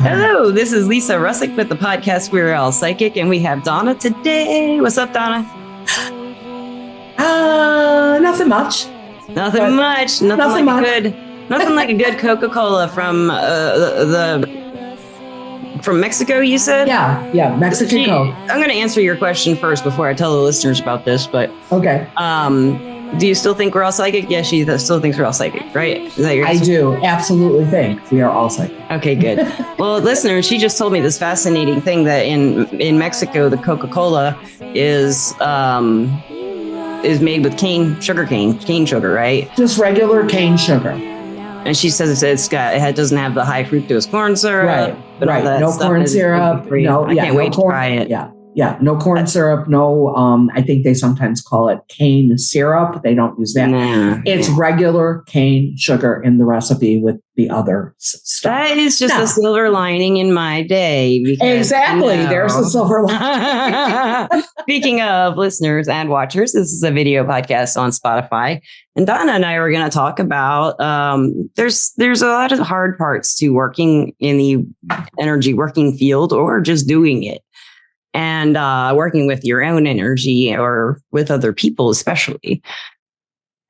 Hello, this is Lisa Russick with the podcast We're All Psychic, and we have Donna today. What's up, Donna? Nothing much. Nothing much. Nothing like a good Coca-Cola from Mexico, you said? Yeah, Mexican Coke. I'm going to answer your question first before I tell the listeners about this, but okay. Do you still think we're all psychic? Yeah, she still thinks we're all psychic, right? Is that your I do absolutely think we are all psychic. Okay, good. Well, listeners, she just told me this fascinating thing that in Mexico, the Coca-Cola is made with cane sugar, right? Just regular cane sugar. And she says it doesn't have the high fructose corn syrup. Right. No corn syrup. I can't wait to try it. Yeah. No corn syrup. No, I think they sometimes call it cane syrup. They don't use that. It's regular cane sugar in the recipe with the other stuff. That is just a silver lining in my day. Exactly. There's a silver lining. Speaking of listeners and watchers, this is a video podcast on Spotify. And Donna and I were going to talk about there's a lot of hard parts to working in the energy working field or just doing it. And working with your own energy or with other people, especially.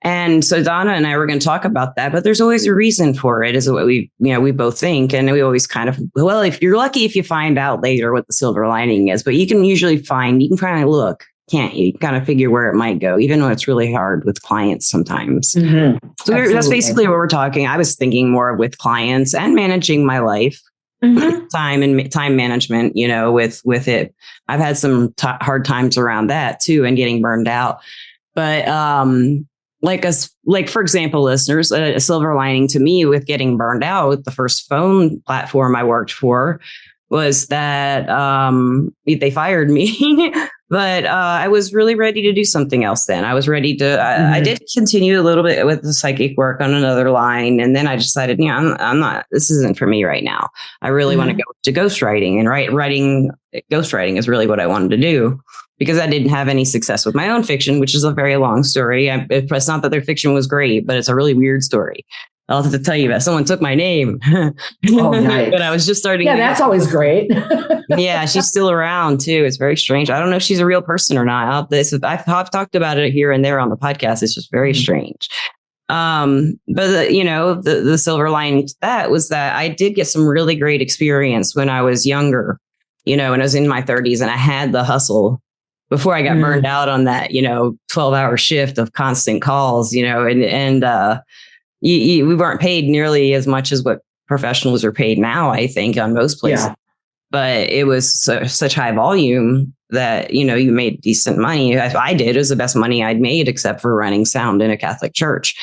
And so Donna and I were going to talk about that, but there's always a reason for it, is what we both think. And we always kind of, well, if you're lucky, if you find out later what the silver lining is, but you can kind of look, can't you? You can kind of figure where it might go, even though it's really hard with clients sometimes. Mm-hmm. So that's basically what we're talking. I was thinking more with clients and managing my life. Mm-hmm. Time management, with it. I've had some hard times around that too, and getting burned out. But for example, listeners, a silver lining to me with getting burned out with the first phone platform I worked for was that they fired me. But I was really ready to do something else then. I was ready to, I did continue a little bit with the psychic work on another line. And then I decided, I'm not, this isn't for me right now. I really want to go to ghostwriting, and writing ghostwriting is really what I wanted to do, because I didn't have any success with my own fiction, which is a very long story. It's not that their fiction was great, but it's a really weird story. I'll have to tell you that someone took my name. Oh, nice. But I was just starting. Yeah, that's always great. Yeah, she's still around too. It's very strange. I don't know if she's a real person or not. I've talked about it here and there on the podcast. It's just very strange. But the silver lining to that was that I did get some really great experience when I was younger, when I was in my 30s, and I had the hustle before I got burned out on that, 12-hour shift of constant calls, we weren't paid nearly as much as what professionals are paid now, I think, on most places. Yeah. But it was such high volume that, you made decent money. I did. It was the best money I'd made, except for running sound in a Catholic church.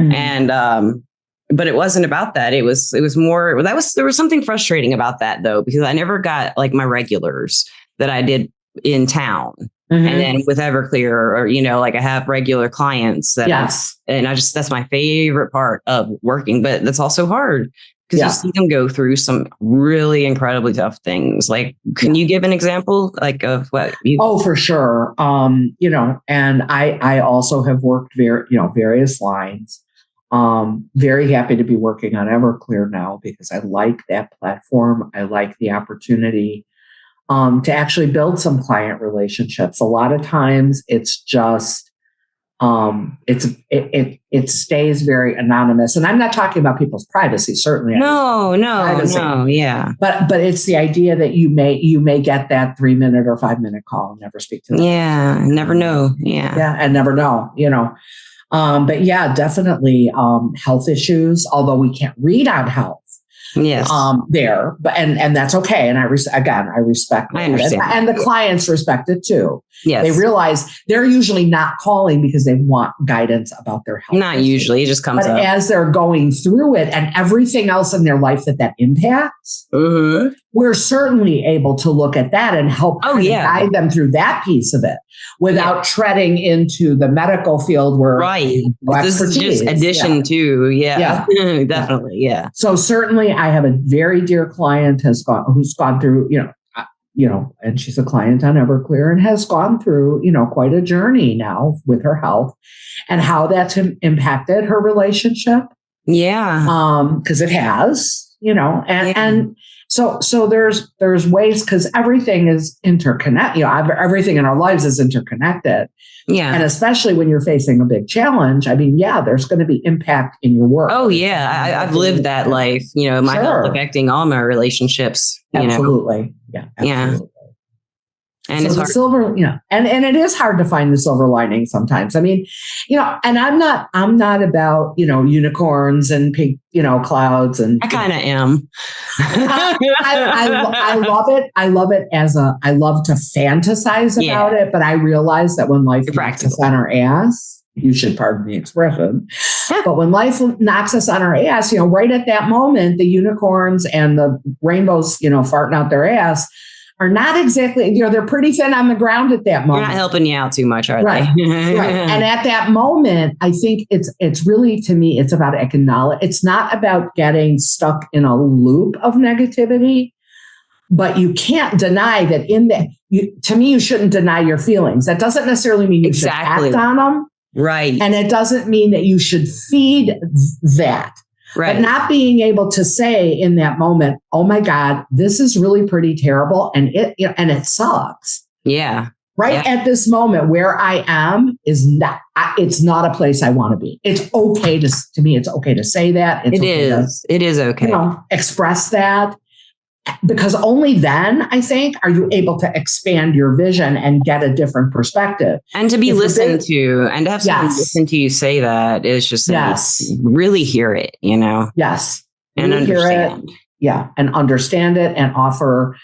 Mm-hmm. And, but it wasn't about that. It was more, there was something frustrating about that though, because I never got like my regulars that I did in town. Mm-hmm. And then with Everclear, or, I have regular clients that, that's my favorite part of working, but that's also hard because you see them go through some really incredibly tough things. Like, can you give an example of what you? Oh, for sure. And I also have worked various lines. Very happy to be working on Everclear now because I like that platform. I like the opportunity to actually build some client relationships. A lot of times it's just, it stays very anonymous. And I'm not talking about people's privacy, certainly. No, yeah. But it's the idea that you may get that 3-minute or 5-minute call and never speak to them. Yeah, never know. Yeah. Yeah, and never know, But yeah, definitely health issues, although we can't read on health. Yes. There, but and that's okay. And I respect that. I understand. And the clients respect it too. Yes. They realize they're usually not calling because they want guidance about their health. Not usually. It just comes up. But as they're going through it and everything else in their life that impacts, we're certainly able to look at that and help guide them through that piece of it without treading into the medical field where this is just addition to definitely. Yeah. So certainly I have a very dear client who's gone through, and she's a client on Everclear and has gone through, quite a journey now with her health and how that's impacted her relationship. Yeah. Because it has, and So there's ways, because everything is interconnected. Everything in our lives is interconnected. Yeah. And especially when you're facing a big challenge, I mean, yeah, there's going to be impact in your work. Oh yeah. I've lived that life, my health affecting all my relationships. Absolutely. Yeah. Absolutely. Yeah. And so it's hard. And it is hard to find the silver lining sometimes. I mean, and I'm not about, unicorns and pink, clouds. And I kind of am. I love it. I love it I love to fantasize about it, but I realize that when life knocks us on our ass, you should pardon the expression, but when life knocks us on our ass, right at that moment, the unicorns and the rainbows, farting out their ass, are not exactly, they're pretty thin on the ground at that moment. They're not helping you out too much, are they? Right. And at that moment, I think it's really, to me, it's about acknowledge. It's not about getting stuck in a loop of negativity, but you can't deny that to me, you shouldn't deny your feelings. That doesn't necessarily mean you should act on them. Right. And it doesn't mean that you should feed that. Right. But not being able to say in that moment, oh my God, this is really pretty terrible. And it sucks. Yeah. Right at this moment where I am it's not a place I want to be. It's okay to me. It's okay to say that. It is okay. Express that, because only then, I think, are you able to expand your vision and get a different perspective. And to be listened to, and to have someone listen to you say that is just really hear it, Yes. And really understand. And understand it and offer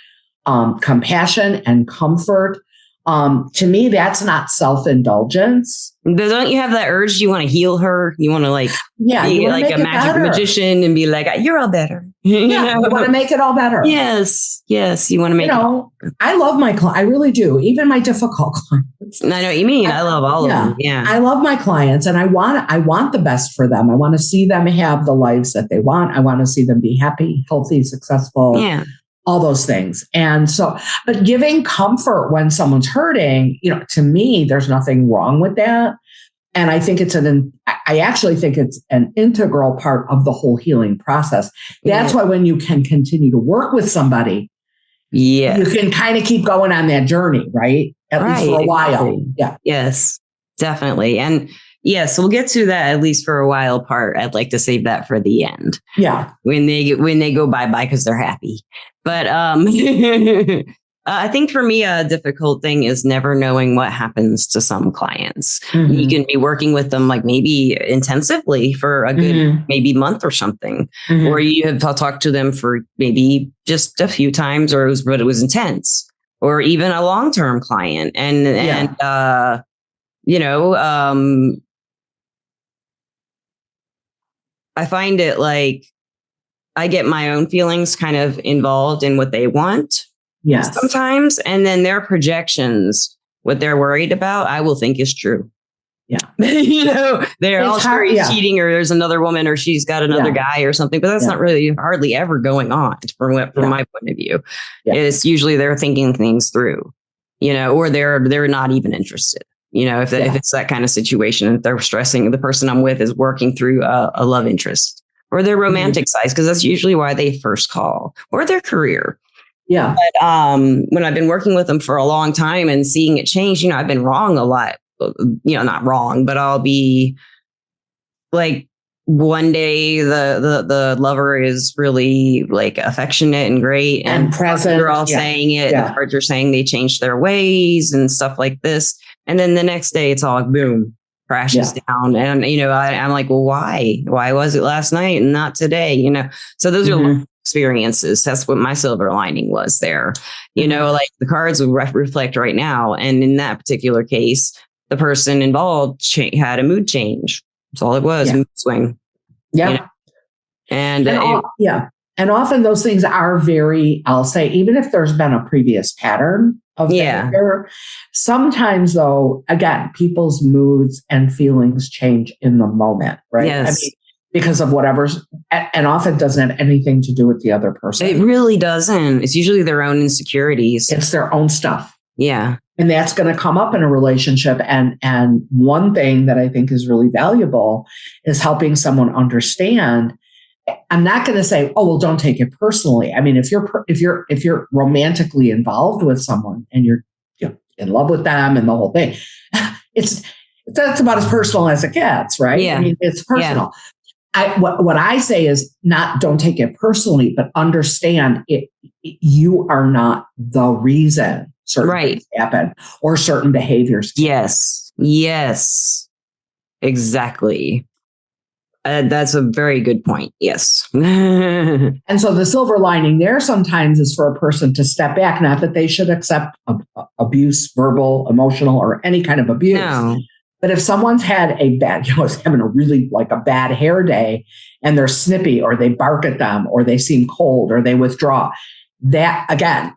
compassion and comfort. To me, that's not self-indulgence. Don't you have that urge? You want to heal her? You want to be like a magic magician and be like, you're all better. You want to make it all better. Yes. You want to make it. I love my clients. I really do. Even my difficult clients. I know what you mean. I love all of them. Yeah. I love my clients, and I want the best for them. I want to see them have the lives that they want. I want to see them be happy, healthy, successful. Yeah. All those things. And so, but giving comfort when someone's hurting, to me, there's nothing wrong with that. And I think I actually think it's an integral part of the whole healing process. That's why when you can continue to work with somebody, you can kind of keep going on that journey, right? At least for a while. Exactly. Yeah. Yes, definitely. And yes, we'll get to that at least for a while part. I'd like to save that for the end. Yeah. When they go bye-bye because they're happy. But I think for me, a difficult thing is never knowing what happens to some clients. Mm-hmm. You can be working with them maybe intensively for a good maybe month or something, or you have talked to them for maybe just a few times, but it was intense, or even a long-term client. I find it like I get my own feelings kind of involved in what they want. Yes. Sometimes. And then their projections, what they're worried about, I will think is true. Yeah. They're all sure he's cheating, or there's another woman, or she's got another guy or something, but that's not really hardly ever going on from my point of view. Yeah. It's usually they're thinking things through, or they're not even interested. If it's that kind of situation, if they're stressing, the person I'm with is working through a love interest or their romantic side, because that's usually why they first call, or their career. Yeah. But when I've been working with them for a long time and seeing it change, I've been wrong a lot. Not wrong, but I'll be like, one day the lover is really like affectionate and great and present. They're all saying it. The cards are saying they changed their ways and stuff like this. And then the next day it's all like, boom, crashes down. And, I'm like, well, why? Why was it last night and not today? So those are experiences. That's what my silver lining was there. Like the cards would reflect right now. And in that particular case, the person involved had a mood change. That's all it was, mood swing. Yeah. And often those things are very, I'll say, even if there's been a previous pattern of behavior, sometimes though, again, people's moods and feelings change in the moment, right? Yes. Because of whatever's, and often doesn't have anything to do with the other person. It really doesn't. It's usually their own insecurities. It's their own stuff. Yeah. And that's going to come up in a relationship. And one thing that I think is really valuable is helping someone understand I'm not going to say, oh, well, don't take it personally. I mean, if you're romantically involved with someone and you're in love with them and the whole thing, that's about as personal as it gets, right? Yeah. I mean, it's personal. Yeah. What I say is don't take it personally, but understand you are not the reason certain things happen or certain behaviors. Yes, exactly. That's a very good point. Yes. And so the silver lining there sometimes is for a person to step back, not that they should accept abuse, verbal, emotional, or any kind of abuse. No. But if someone's had is having a really like a bad hair day and they're snippy or they bark at them or they seem cold or they withdraw, that again,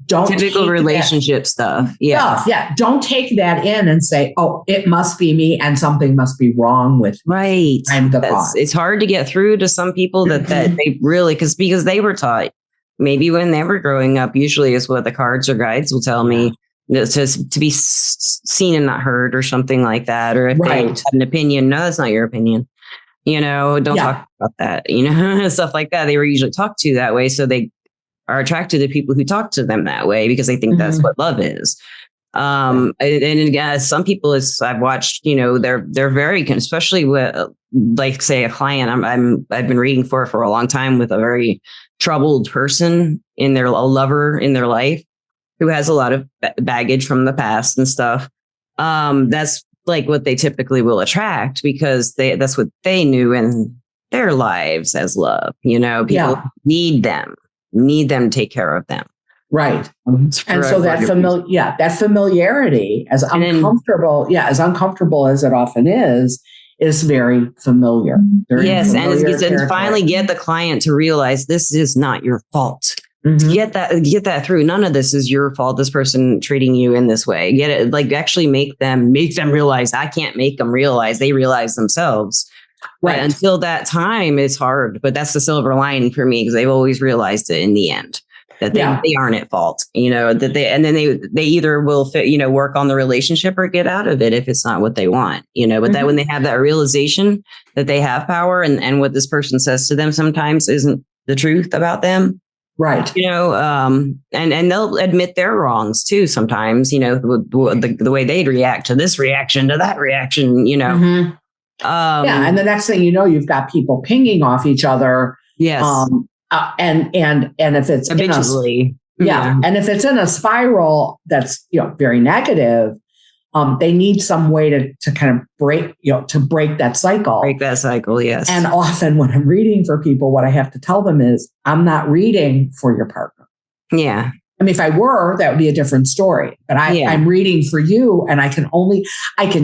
don't typical relationship stuff. Yeah. Yeah. Don't take that in and say, oh, it must be me and something must be wrong with me. Right. I'm the cause. It's hard to get through to some people that they really, because they were taught maybe when they were growing up, usually is what the cards or guides will tell me. To be seen and not heard or something like that. Or if they have an opinion, no, that's not your opinion. Don't talk about that, stuff like that. They were usually talked to that way. So they are attracted to people who talk to them that way because they think that's what love is. And again, some people, as I've watched, they're very, especially with like say a client I've been reading for a long time with a very troubled person a lover in their life, who has a lot of baggage from the past and stuff. That's like what they typically will attract because that's what they knew in their lives as love. People need them to take care of them. Right. And so that familiarity, as uncomfortable as it often is very familiar. Yes. And finally get the client to realize this is not your fault. Mm-hmm. Get that through. None of this is your fault. This person treating you in this way. Get it? Like actually make them realize. I can't make them realize. They realize themselves. Right. But until that time, it's hard. But that's the silver lining for me because they've always realized it in the end that they aren't at fault. That they either will work on the relationship or get out of it if it's not what they want. But that when they have that realization that they have power and what this person says to them sometimes isn't the truth about them. Right. And they'll admit their wrongs too. Sometimes, the way they'd react to this reaction, to that reaction, Mm-hmm. And the next thing you know, you've got people pinging off each other. Yes. And if it's habitually, and if it's in a spiral that's very negative, they need some way to kind of break that cycle. Break that cycle, yes. And often when I'm reading for people, what I have to tell them is, I'm not reading for your partner. Yeah. I mean, if I were, that would be a different story. But I'm reading for you, and I can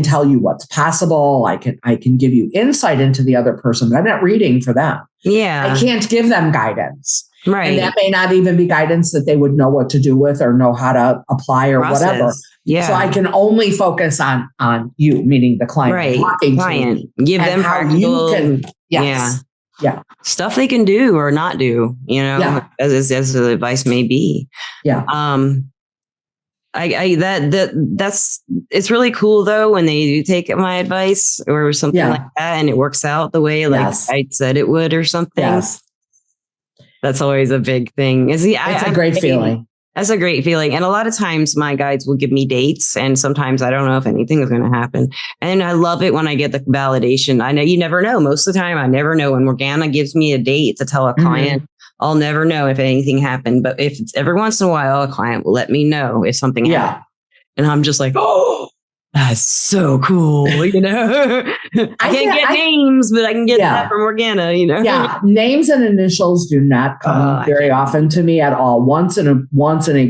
tell you what's possible. I can give you insight into the other person, but I'm not reading for them. Yeah. I can't give them guidance. Right. And that may not even be guidance that they would know what to do with or know how to apply or whatever. Yeah. So I can only focus on you, meaning the client. Right. Client. Give them practical. Stuff they can do or not do, as the advice may be. Yeah. It's really cool though when they do take my advice or something like that and it works out the way I said it would or something. Yes. That's always a big thing. It's a great feeling. That's a great feeling. And a lot of times my guides will give me dates and sometimes I don't know if anything is going to happen. And I love it when I get the validation. I know you never know. Most of the time, I never know. When Morgana gives me a date to tell a client, I'll never know if anything happened. But if it's every once in a while, a client will let me know if something happened. And I'm just like, oh, that's so cool. I can't get names, but I can get that from Morgana, Yeah. Names and initials do not come very often to me at all. Once in a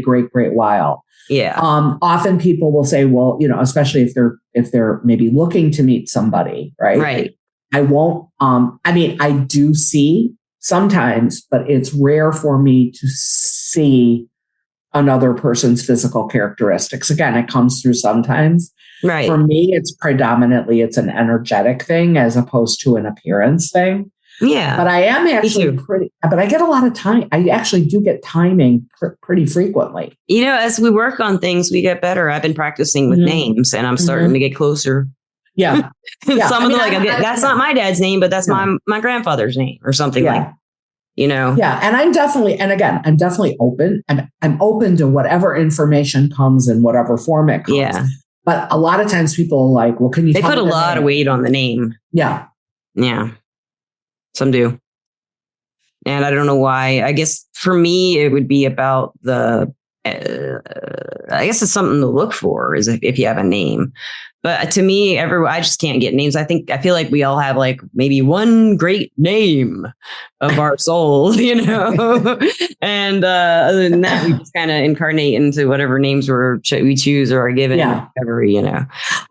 great, great while. Yeah. Often people will say, well, especially if they're maybe looking to meet somebody, right? Right. I won't, I do see sometimes, but it's rare for me to see another person's physical characteristics. Again, it comes through sometimes. Right. For me, it's an energetic thing as opposed to an appearance thing. Yeah. But I am actually but I get a lot of time. I actually do get timing pretty frequently. As we work on things, we get better. I've been practicing with names and I'm starting to get closer. Yeah. Yeah. Some of them that's not my dad's name, but that's my grandfather's name or something like that. Yeah. And I'm definitely open. I'm open to whatever information comes in whatever form it comes. Yeah. But a lot of times people are like, well, can you They put a lot of weight on the name. Yeah. Yeah. Some do. And I don't know why. I guess for me, it would be about I guess it's something to look for is if you have a name. But to me, I just can't get names. I feel like we all have like maybe one great name of our soul, and other than that, we just kind of incarnate into whatever names we choose or are given, whatever,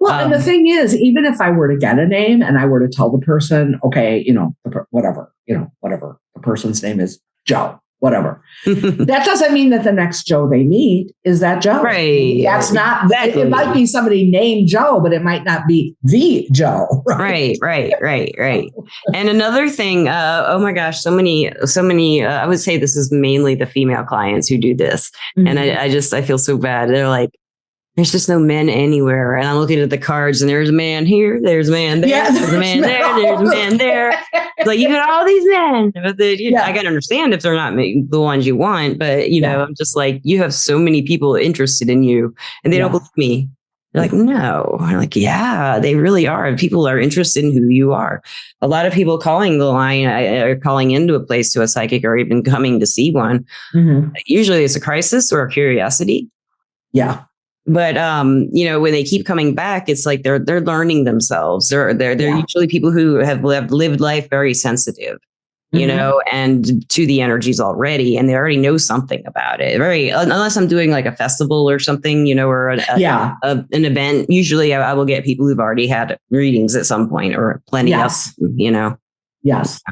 Well, and the thing is, even if I were to get a name and I were to tell the person, okay, whatever the person's name is Joe. Whatever. That doesn't mean that the next Joe they meet is that Joe. Right. That's not, exactly. It might be somebody named Joe, but it might not be the Joe. Right. And another thing, oh my gosh, so many, I would say this is mainly the female clients who do this. Mm-hmm. And I feel so bad. They're like, there's just no men anywhere. And I'm looking at the cards and there's a man here, there's a man there, there's a man there, there's a man there. Like, you got all these men. But I can understand if they're not the ones you want. But, I'm just like, you have so many people interested in you and they don't believe me. They're like, no. I'm like, yeah, they really are. People are interested in who you are. A lot of people calling the line or calling into a place to a psychic or even coming to see one. Mm-hmm. Usually it's a crisis or a curiosity. Yeah. But when they keep coming back, it's like they're learning themselves. They're usually people who have lived life very sensitive, and to the energies already, and they already know something about it. Unless I'm doing like a festival or something, or an event. Usually, I will get people who've already had readings at some point or plenty of, Yes.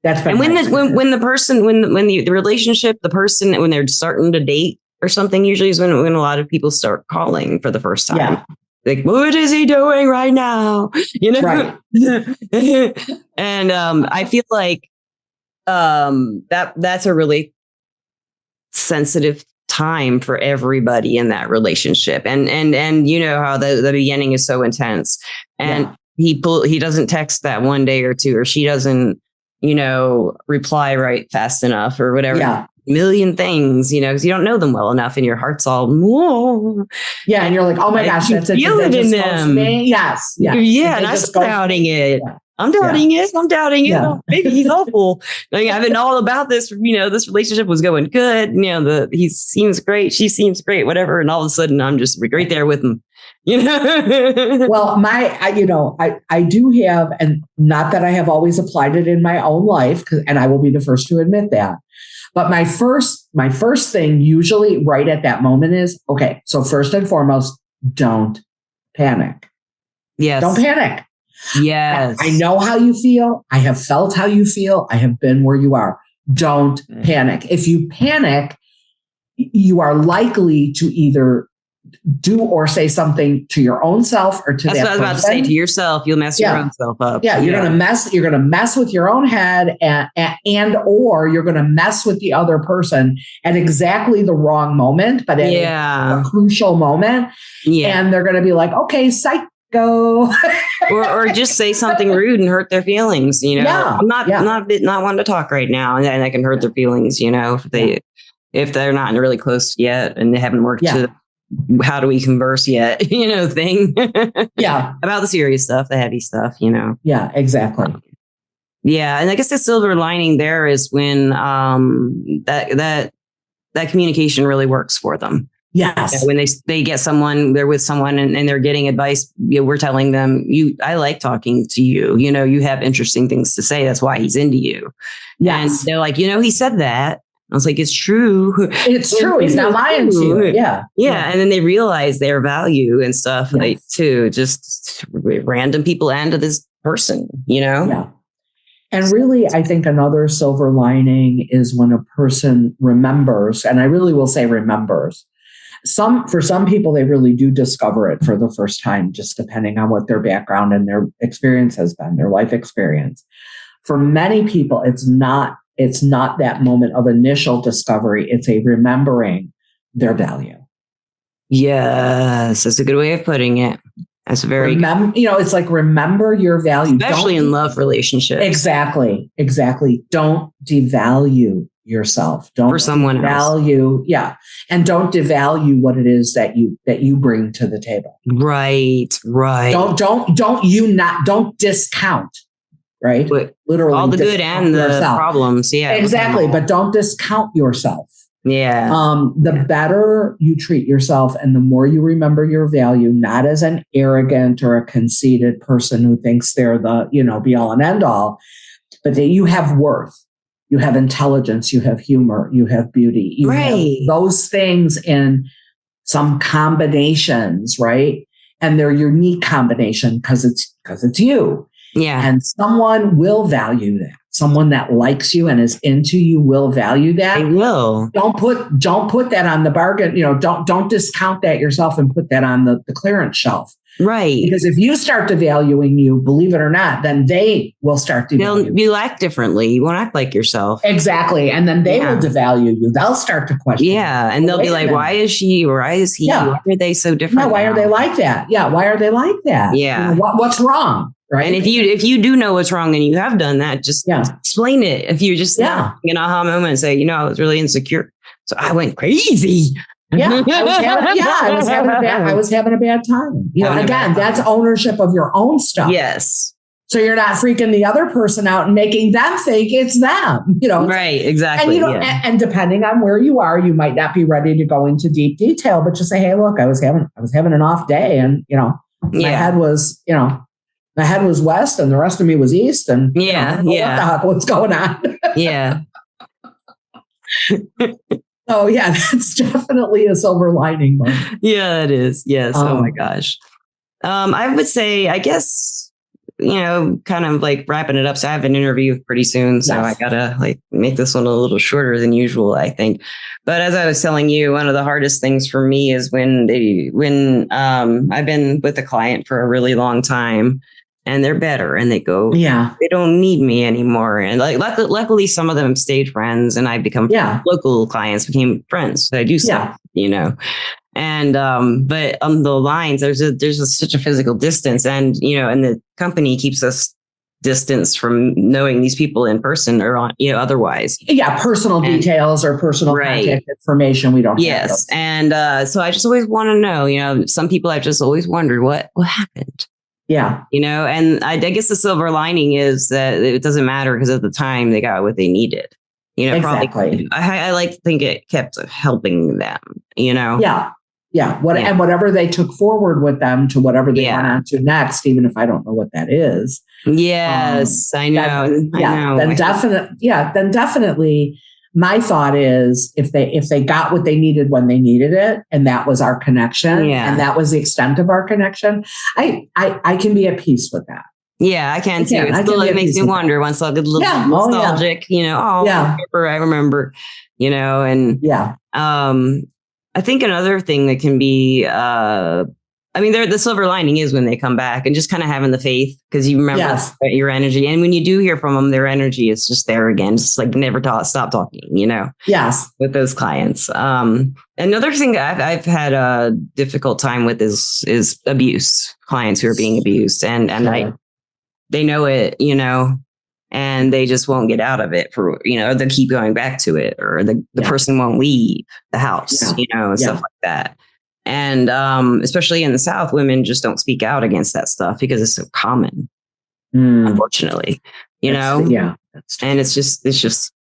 That's and when the relationship, the person when they're starting to date or something, usually is when a lot of people start calling for the first time. Yeah. Like, what is he doing right now? Right. And I feel like that's a really sensitive time for everybody in that relationship. And how the beginning is so intense. And he doesn't text that one day or two, or she doesn't, reply right fast enough or whatever. Yeah. Million things, because you don't know them well enough and your heart's all, whoa. Yeah. And you're like, oh my gosh, that's it. Feel it in them. Yes. Yeah. And I'm doubting it. Yeah. I'm doubting it. Yeah. Maybe he's awful. I've been all about this, this relationship was going good. He seems great. She seems great, whatever. And all of a sudden I'm just right there with him. Well, I do have, and not that I have always applied it in my own life, and I will be the first to admit that. But my first thing usually right at that moment is, okay, so first and foremost, don't panic. Yes. Don't panic. Yes. I know how you feel. I have felt how you feel. I have been where you are. Don't panic. If you panic, you are likely to either do or say something to your own self or to That's that what I was about to say. To yourself, you'll mess your own self up. Yeah, you're gonna mess with your own head, and or you're gonna mess with the other person at exactly the wrong moment, but at a crucial moment. Yeah, and they're gonna be like, okay, psycho. or just say something rude and hurt their feelings. I'm not wanting to talk right now, and I can hurt their feelings. If they're not really close yet and they haven't worked to how do we converse yet, thing. Yeah. About the serious stuff, the heavy stuff, Yeah, exactly. Yeah. And I guess the silver lining there is when that communication really works for them. Yes. When they get someone, they're with someone and they're getting advice, we're telling them, I like talking to you. You have interesting things to say. That's why he's into you. Yes. And they're like, he said that. I was like, it's true. It's true. He's not lying to you. Yeah. Yeah. And then they realize their value and stuff too. Just random people and to this person, Yeah. And really, I think another silver lining is when a person remembers, and I really will say remembers. For some people, they really do discover it for the first time, just depending on what their background and their experience has been, their life experience. For many people, it's not that moment of initial discovery. It's a remembering their value. Yes, that's a good way of putting it. That's very good. It's like, remember your value. Especially in love relationships. Exactly. Don't devalue yourself. Don't for someone devalue, else. Yeah. And don't devalue what it is that you bring to the table. Right. Don't discount, right? But literally all the good and the problems. Yeah. Exactly. But don't discount yourself. Yeah. The better you treat yourself and the more you remember your value, not as an arrogant or a conceited person who thinks they're the, be all and end all, but that you have worth, you have intelligence, you have humor, you have beauty, you have those things in some combinations, right? And they're unique combination because it's you. Yeah. And someone will value that. Someone that likes you and is into you will value that. They will. Don't put that on the bargain. Don't discount that yourself and put that on the clearance shelf. Right. Because if you start devaluing you, believe it or not, then they will start devaluing. You'll act differently. You won't act like yourself. Exactly. And then they will devalue you. They'll start to question. Yeah. And they'll be like, why is she or why is he? Yeah. Why are they so different? Why are they like that? Yeah. Why are they like that? Yeah. What's wrong? Right. And if you do know what's wrong and you have done that, just explain it. If you just an aha moment and say, I was really insecure, so I went crazy. Yeah, I was having a bad time. Again, that's ownership of your own stuff. Yes. So you're not freaking the other person out and making them think it's them. Right. Exactly. And and depending on where you are, you might not be ready to go into deep detail, but just say, hey, look, I was having an off day, and my head was west and the rest of me was east. And what the heck, what's going on? Yeah. Oh yeah, that's definitely a silver lining. Yeah, it is. Yes. Oh my gosh. I would say, I guess, kind of like wrapping it up. So I have an interview pretty soon. So I gotta make this one a little shorter than usual, I think. But as I was telling you, one of the hardest things for me is when I've been with a client for a really long time and they're better and they go, they don't need me anymore. And luckily some of them stayed friends and I become local clients became friends. So I do stuff, And but on the lines, there's such a physical distance, and and the company keeps us distance from knowing these people in person or otherwise. Yeah, personal details or personal contact information we don't. Yes, and so I just always want to know. Some people I've just always wondered what happened. Yeah, and I guess the silver lining is that it doesn't matter because at the time they got what they needed. Exactly. Probably, I like to think it kept helping them. Yeah. And whatever they took forward with them to whatever they went on to next, even if I don't know what that is. Yes, I know. I know. Then definitely my thought is if they got what they needed when they needed it, and that was our connection, and that was the extent of our connection, I can be at peace with that. Yeah, I can too. It makes me wonder once I get a little nostalgic, I remember, and I think another thing that can be, the silver lining is when they come back and just kind of having the faith because you remember your energy. And when you do hear from them, their energy is just there again. It's like never stop talking, Yes. With those clients. Another thing I've had a difficult time with is abuse, clients who are being abused. And they know it, and they just won't get out of it for, they keep going back to it, or the person won't leave the house, and stuff like that. And especially in the South, women just don't speak out against that stuff because it's so common, unfortunately, That's true. And it's just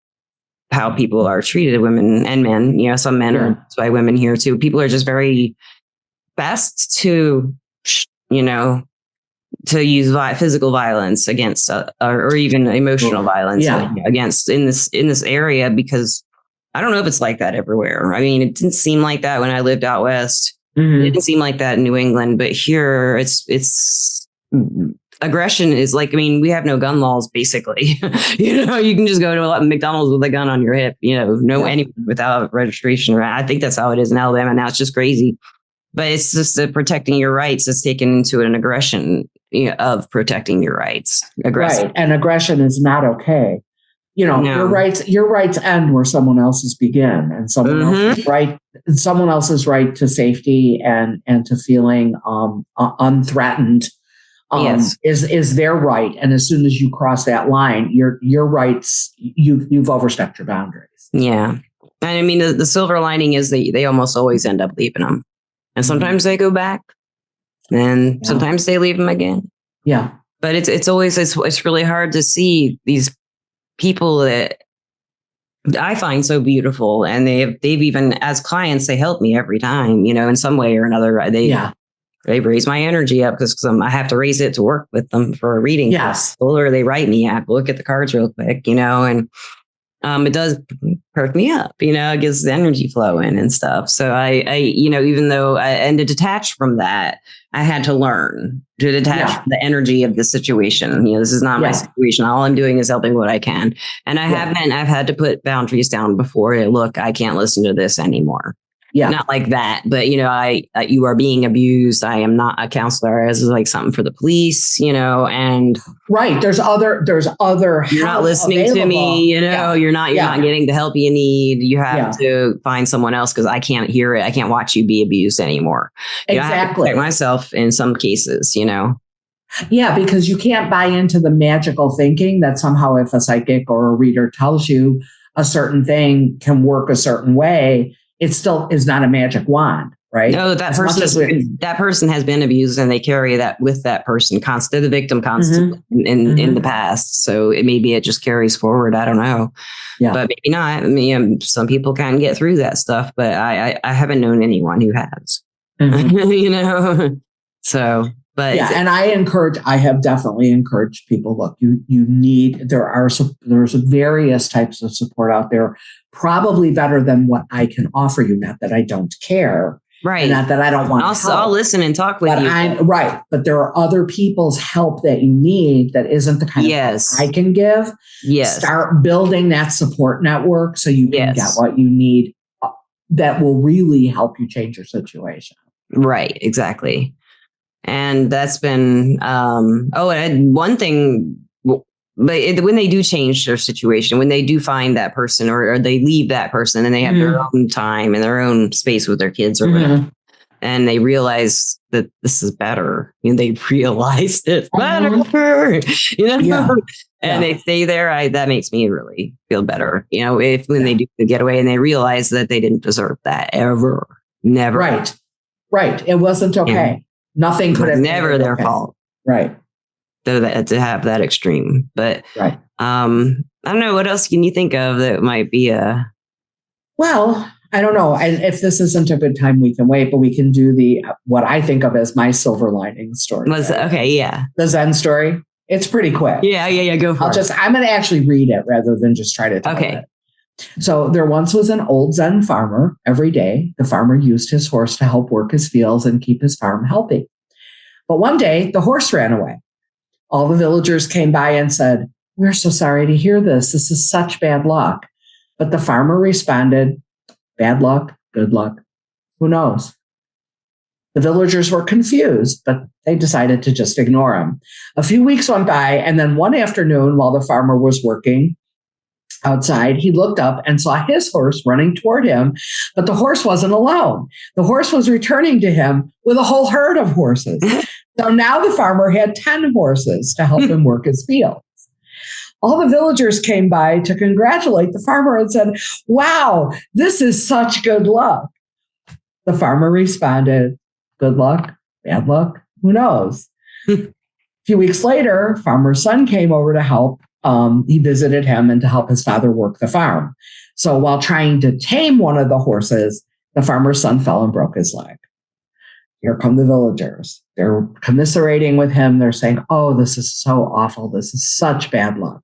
how people are treated, women and men, some men are, that's why women here too. People are just very fast to, to use physical violence against, or even emotional violence against in this area, because I don't know if it's like that everywhere. I mean, it didn't seem like that when I lived out west. Mm-hmm. It didn't seem like that in New England, but here it's aggression is like, we have no gun laws, basically. You can just go to a McDonald's with a gun on your hip, anyone without registration. I think that's how it is in Alabama now. It's just crazy. But it's just protecting your rights is taken into an aggression of protecting your rights. Right. And aggression is not okay. Your rights end where someone else's begin, and someone else's someone else's right to safety and to feeling unthreatened Yes. is their right. And as soon as you cross that line, your rights, you've overstepped your boundaries. Yeah. And I mean, the silver lining is they almost always end up leaving them. And sometimes they go back and sometimes they leave them again. Yeah. But it's always, it's really hard to see these people that I find so beautiful. And they've even, as clients, they help me every time, in some way or another. They raise my energy up because I have to raise it to work with them for a reading. Yes. Or they write me up, look at the cards real quick, and it does perk me up, it gets the energy flowing and stuff. So I even though and to detach from that, I had to learn to detach from the energy of the situation. This is not my situation. All I'm doing is helping what I can. And I've had to put boundaries down before. Look, I can't listen to this anymore. Yeah. Not like that, but you are being abused. I am not a counselor. This is like something for the police, and right. There's other. You're not listening available. To me, You're not getting the help you need. You have to find someone else because I can't hear it. I can't watch you be abused anymore. Exactly. I have to protect myself in some cases, Yeah, because you can't buy into the magical thinking that somehow if a psychic or a reader tells you a certain thing can work a certain way, it still is not a magic wand, right? No, that person has been abused and they carry that with that person constantly, the victim constantly in the past. So maybe it just carries forward. I don't know. Yeah. But maybe not. I mean, some people can get through that stuff, but I haven't known anyone who has, so. But and I have definitely encouraged people, look, there's various types of support out there, probably better than what I can offer you. Not that I don't care. Right. And not that I don't want to help. I'll listen and talk with you. But there are other people's help that you need that isn't the kind of help I can give. Yes. Start building that support network so you can get what you need that will really help you change your situation. Right. Exactly. And that's been, and one thing, but when they do change their situation, when they do find that person or they leave that person and they have their own time and their own space with their kids or whatever, and they realize that this is better, they realize it's better, and they stay there, that makes me really feel better, when they do the getaway and they realize that they didn't deserve that ever, never. Right. It wasn't okay. Yeah. Nothing could have never their fault. Right. To have that extreme. But I don't know. What else can you think of that might be well, I don't know. If this isn't a good time, we can wait, but we can do what I think of as my silver lining story. The Zen story. It's pretty quick. Yeah. Go for it. I'm going to actually read it rather than just try to tell it. So there once was an old Zen farmer. Every day, the farmer used his horse to help work his fields and keep his farm healthy. But one day, the horse ran away. All the villagers came by and said, "We're so sorry to hear this. This is such bad luck." But the farmer responded, "Bad luck, good luck. Who knows?" The villagers were confused, but they decided to just ignore him. A few weeks went by, and then one afternoon, while the farmer was working outside, he looked up and saw his horse running toward him, but the horse wasn't alone. The horse was returning to him with a whole herd of horses. So now the farmer had 10 horses to help him work his fields. All the villagers came by to congratulate the farmer and said, "Wow, this is such good luck." The farmer responded, "Good luck, bad luck, who knows?" A few weeks later, farmer's son came over to help. He visited him and to help his father work the farm. So while trying to tame one of the horses, the farmer's son fell and broke his leg. Here come the villagers. They're commiserating with him. They're saying, "Oh, this is so awful. This is such bad luck."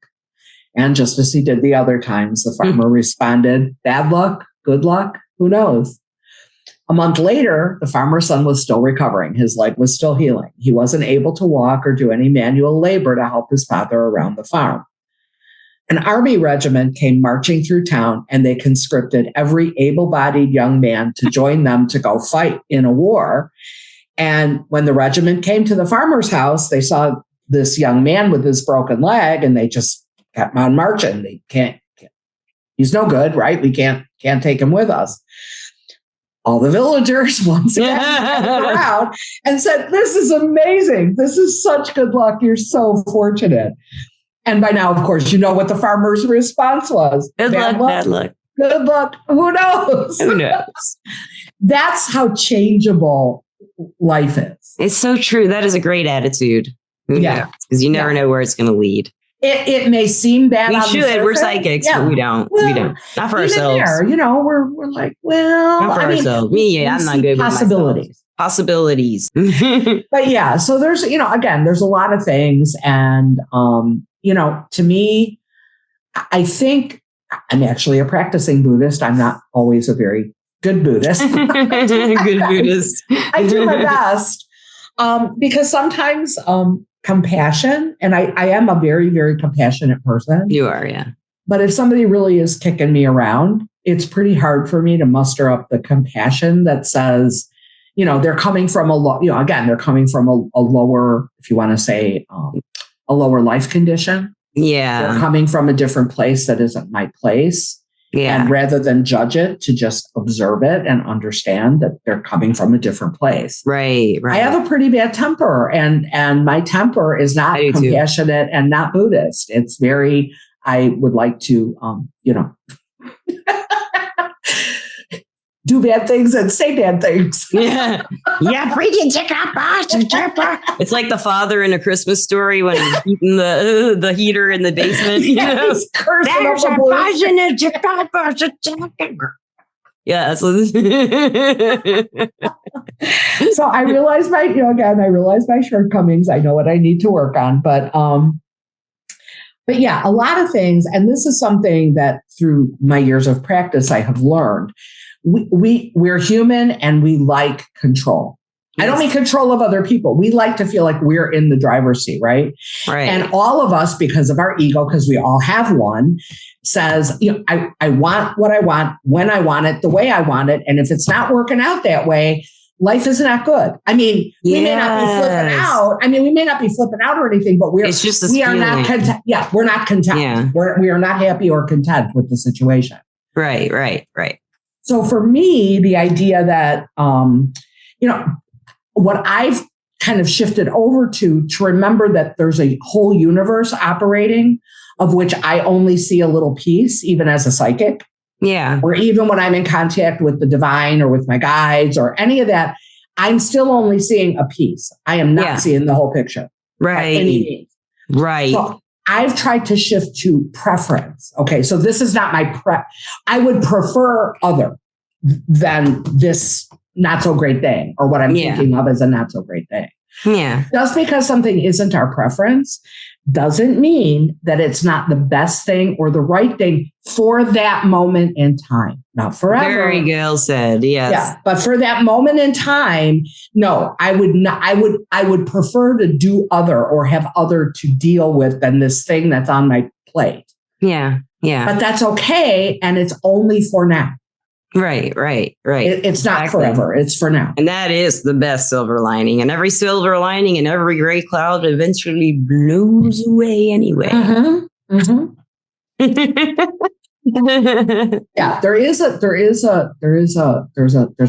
And just as he did the other times, the farmer responded, "Bad luck, good luck, who knows?" A month later, the farmer's son was still recovering. His leg was still healing. He wasn't able to walk or do any manual labor to help his father around the farm. An army regiment came marching through town, and they conscripted every able-bodied young man to join them to go fight in a war. And when the regiment came to the farmer's house, they saw this young man with his broken leg, and they just kept on marching. He's no good, right? We can't take him with us. all the villagers once again gathered around and said, "This is amazing. This is such good luck. You're so fortunate." And by now, of course, you know what the farmer's response was. Good luck, bad luck. Good luck. Who knows? Who knows? That's how changeable life is. It's so true. That is a great attitude. Yeah. Because you never know where it's going to lead. It may seem bad. We should. We're psychics, but we don't. Well, we don't. Not for ourselves. There, we're like, well, not for ourselves. I'm not good with possibilities. Possibilities. But yeah, so there's, again, there's a lot of things. And, to me, I think I'm actually a practicing Buddhist. I'm not always a very good Buddhist. Buddhist. I do my best because sometimes compassion, and I am a very, very compassionate person. You are, yeah. But if somebody really is kicking me around, it's pretty hard for me to muster up the compassion that says, they're coming from they're coming from a lower, if you want to say, a lower life condition. Yeah. They're coming from a different place that isn't my place. Yeah. And rather than judge it, to just observe it and understand that they're coming from a different place. Right. I have a pretty bad temper, and my temper is not compassionate and not Buddhist. It's very, I would like to, do bad things and say bad things. Yeah. It's like the father in A Christmas Story when he's heating the heater in the basement. He's cursing There's up a yeah. So I realize I realize my shortcomings. I know what I need to work on, but yeah, a lot of things. And this is something that through my years of practice, I have learned. We're human and we like control. Yes. I don't mean control of other people. We like to feel like we're in the driver's seat, right? Right. And all of us, because of our ego, because we all have one, says, I want what I want, when I want it, the way I want it. And if it's not working out that way, life is not good. I mean, we may not be flipping out. We may not be flipping out or anything, but we are not content. Yeah, we're not content. Yeah. We are not happy or content with the situation. Right. So for me, the idea that, what I've kind of shifted over to remember that there's a whole universe operating of which I only see a little piece, even as a psychic. Yeah. Or even when I'm in contact with the divine or with my guides or any of that, I'm still only seeing a piece. I am not seeing the whole picture. Right. By any means. Right. So I've tried to shift to preference. Okay. So this is not my I would prefer other than this not so great thing or what I'm thinking of as a not so great thing. Yeah. Just because something isn't our preference doesn't mean that it's not the best thing or the right thing for that moment in time. Not forever. Very well said. Yes. Yeah. But for that moment in time, no, I would not. I would prefer to do other or have other to deal with than this thing that's on my plate. Yeah. But that's okay. And it's only for now. Right. It's not forever. It's for now. And that is the best silver lining. And every silver lining and every gray cloud eventually blows away anyway. Yeah, there's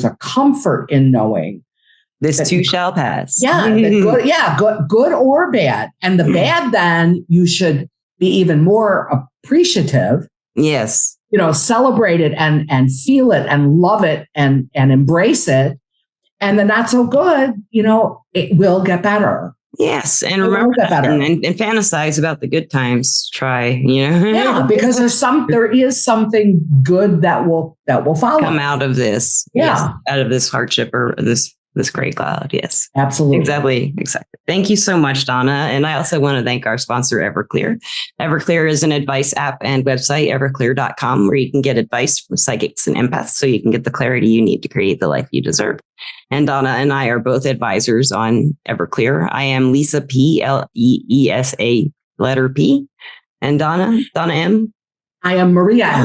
a comfort in knowing this too shall pass. Yeah, good or bad. And the bad, then you should be even more appreciative. Yes. Celebrate it and feel it and love it and embrace it. And the not so good, it will get better. Yes. And remember that and fantasize about the good times. Try, Yeah, because there is something good that will follow. Come out of this. Yeah. Yes, out of this hardship or this gray cloud. Yes. Absolutely. Exactly. Thank you so much, Donna. And I also want to thank our sponsor, Everclear. Everclear is an advice app and website, everclear.com, where you can get advice from psychics and empaths so you can get the clarity you need to create the life you deserve. And Donna and I are both advisors on Everclear. I am Lisa P, Leesa, letter P. And Donna M. I am Maria.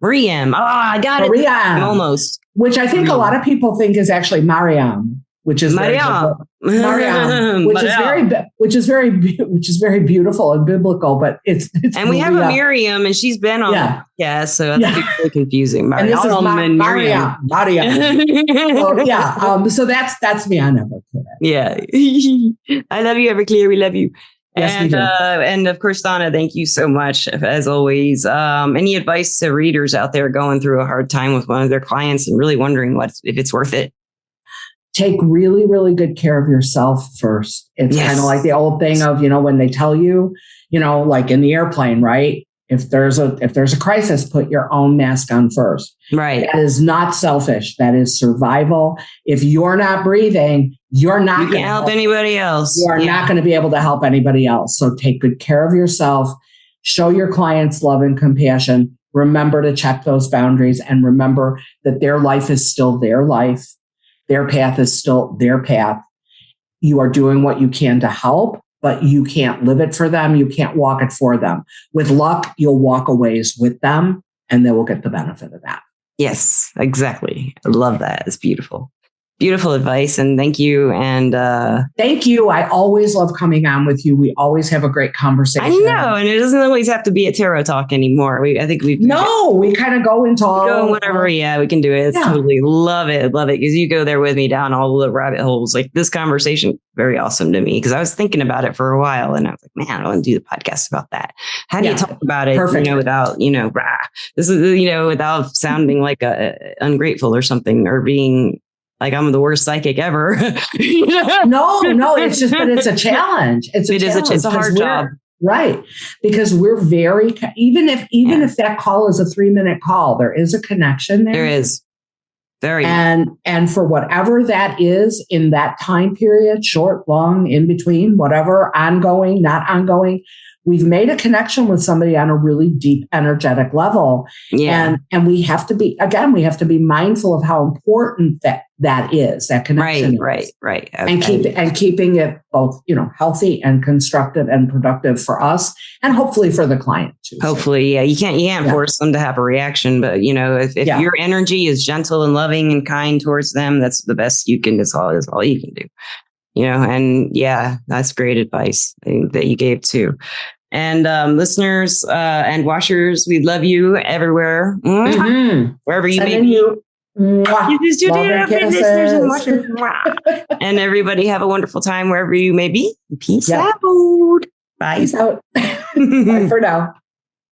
Maria M. Oh, I got Maria it. Almost. Which I think a lot of people think is actually Mariam, which is Mariam. Mariam, which is very beautiful and biblical, but it's and we have a Miriam, and she's been on the podcast, so that's really confusing. And this is Mariam. So so that's me on Everclear. Yeah, I love you, Everclear. We love you. Yes, we do. And of course, Donna, thank you so much, as always. Any advice to readers out there going through a hard time with one of their clients and really wondering if it's worth it? Take really, really good care of yourself first. It's kind of like the old thing of, when they tell you, like in the airplane, right? If there's a crisis, put your own mask on first. Right. That is not selfish. That is survival. If you're not breathing, you're not going to help anybody else. You are not going to be able to help anybody else. So take good care of yourself. Show your clients love and compassion. Remember to check those boundaries and remember that their life is still their life. Their path is still their path. You are doing what you can to help, but you can't live it for them. You can't walk it for them. With luck, you'll walk a ways with them and they will get the benefit of that. Yes, exactly. I love that. It's beautiful. Beautiful advice. And thank you. And thank you. I always love coming on with you. We always have a great conversation. I know. And it doesn't always have to be a tarot talk anymore. We kind of go into all whatever. We can do it. It's totally love it. Love it. Because you go there with me down all the rabbit holes. Like this conversation, very awesome to me. Because I was thinking about it for a while and I was like, man, I want to do the podcast about that. How do you talk about it, without, this is, without sounding like ungrateful or something, or being like I'm the worst psychic ever. No, it's just, but it's a challenge. It's a hard job. Right. Because we're very, even if that call is a 3-minute call, there is a connection there. There is. Very. And for whatever that is in that time period, short, long, in between, whatever, ongoing, not ongoing, we've made a connection with somebody on a really deep energetic level. Yeah. And we have to be mindful of how important that is, that connection. Right. Okay. And keeping it both, healthy and constructive and productive for us and hopefully for the client too. Hopefully. Yeah. You can't force them to have a reaction, but if your energy is gentle and loving and kind towards them, that's the best you can, that's all you can do. That's great advice that you gave too. And listeners and watchers, we love you everywhere, wherever you may be. Listeners and watchers. And everybody have a wonderful time wherever you may be. Peace out. Bye. Peace out. Bye for now.